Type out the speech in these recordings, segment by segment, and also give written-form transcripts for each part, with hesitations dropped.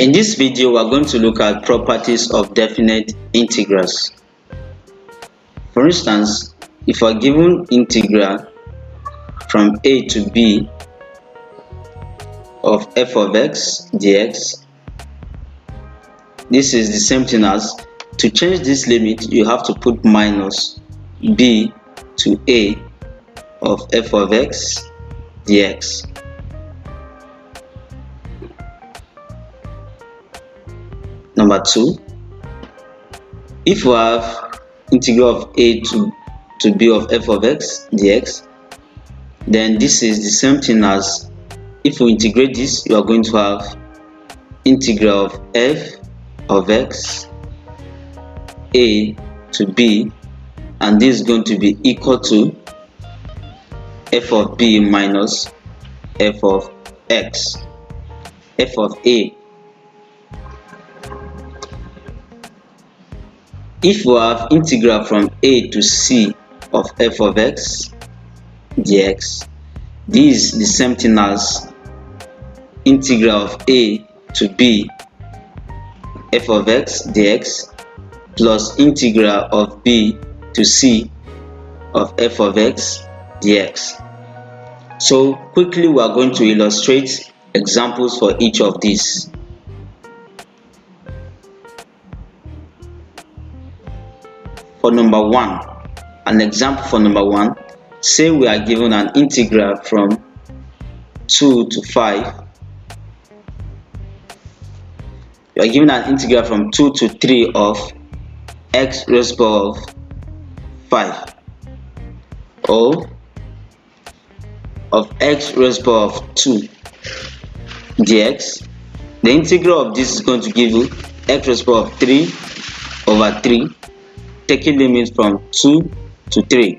In this video, we are going to look at properties of definite integrals. For instance, if we are given integral from a to b of f of x dx, this is the same thing as, to change this limit, you have to put minus b to a of f of x dx. Number 2, if we have integral of a to b of f of x dx, then this is the same thing as, if we integrate this, you are going to have integral of f of x a to b, and this is going to be equal to f of b minus f of x, f of a. If we have integral from a to c of f of x dx, this is the same thing as integral of a to b f of x dx plus integral of b to c of f of x dx. So quickly we are going to illustrate examples for each of these. For number 1, an example for number 1, say we are given an integral from 2 to 5. We are given an integral from 2 to 3 of x raised to the power of 5, or of x raised to the power of 2 dx. The integral of this is going to give you x raised to the power of 3 over 3, taking limits from 2 to 3.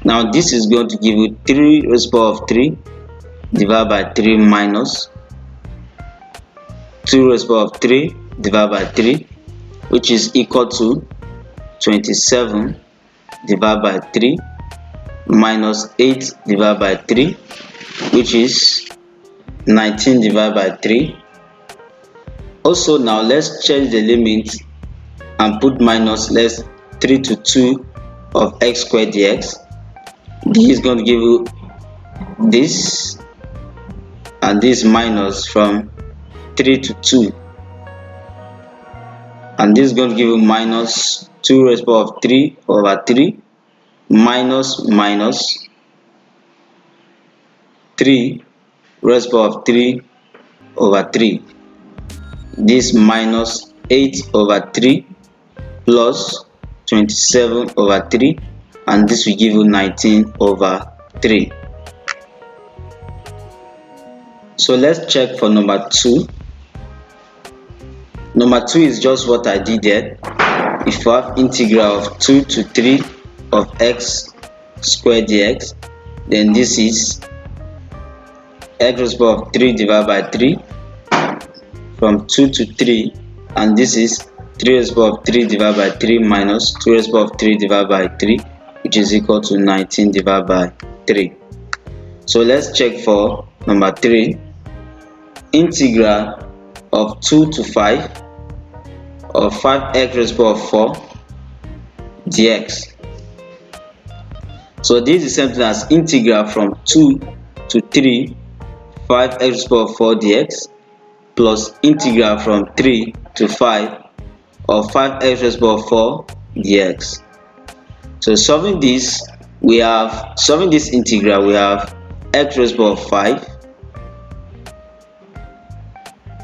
Now this is going to give you 3 raised to the power of 3 divided by 3 minus 2 raised to the power of 3 divided by 3, which is equal to 27 divided by 3 minus 8 divided by 3, which is 19 divided by 3. Also, now let's change the limit and put minus, less 3 to 2 of x squared dx. This is going to give you this, and this minus from 3 to 2, and this is going to give you minus 2 raised to the power of 3 over 3 minus 3 raised to the power of 3 over 3. This minus 8 over 3 plus 27 over 3, and this will give you 19 over 3. So let's check for number 2. Number 2 is just what I did there. If you have integral of 2 to 3 of x squared dx, then this is x raised to the power of 3 divided by 3 from 2 to 3, and this is 3 raised to the power of 3 divided by 3 minus 2 raised to the power of 3 divided by 3, which is equal to 19 divided by 3. So let's check for number 3. Integral of 2 to 5 of 5x raised to the power of 4 dx. So this is the same thing as integral from 2 to 3 5x raised to the power of 4 dx plus integral from 3 to 5 of 5x raised to the power of 4 dx. So solving this integral, we have x raised to the power of 5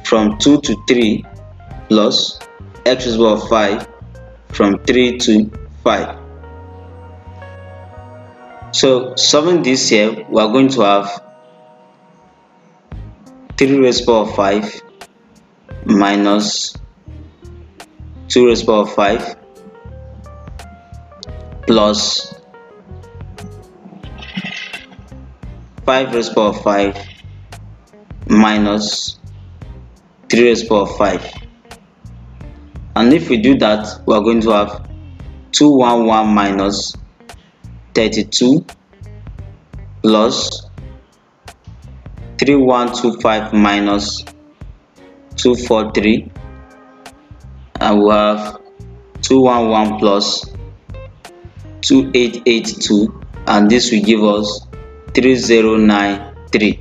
from 2 to 3 plus x raised to the power of 5 from 3 to 5. So solving this here, we are going to have 3 raised to the power of 5 minus 2 raised to the power of 5 plus 5 raised to the power of 5 minus 3 raised to the power of 5. And if we do that, we are going to have 211 minus 32 plus 3125 minus 243, and we have 211 plus 2882, and this will give us 3093.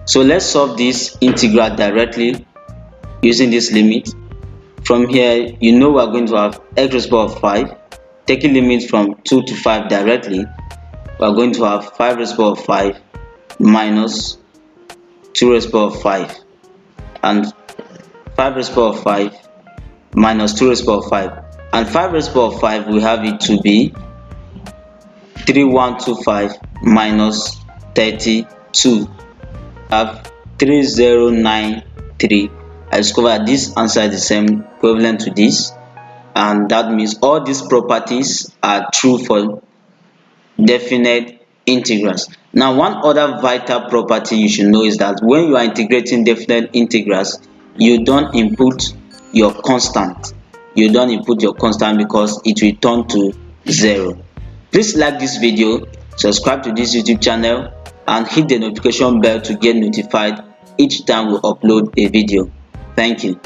So let's solve this integral directly using this limit. From here, you know we are going to have x raised to the power of 5. Taking limit from 2 to 5 directly, we are going to have 5 raised to the power of 5 minus 2 raised to the power of 5, and 5 raised to the power of 5 minus 2 raised to the power of 5, and 5 raised to the power of 5 we have it to be 3125 minus 32. Have 3093. I discovered this answer is the same, equivalent to this, and that means all these properties are true for definite integrals. Now, one other vital property you should know is that when you are integrating definite integrals, you don't input your constant. You don't input your constant because it will turn to 0. Please like this video, subscribe to this YouTube channel, and hit the notification bell to get notified each time we upload a video. Thank you.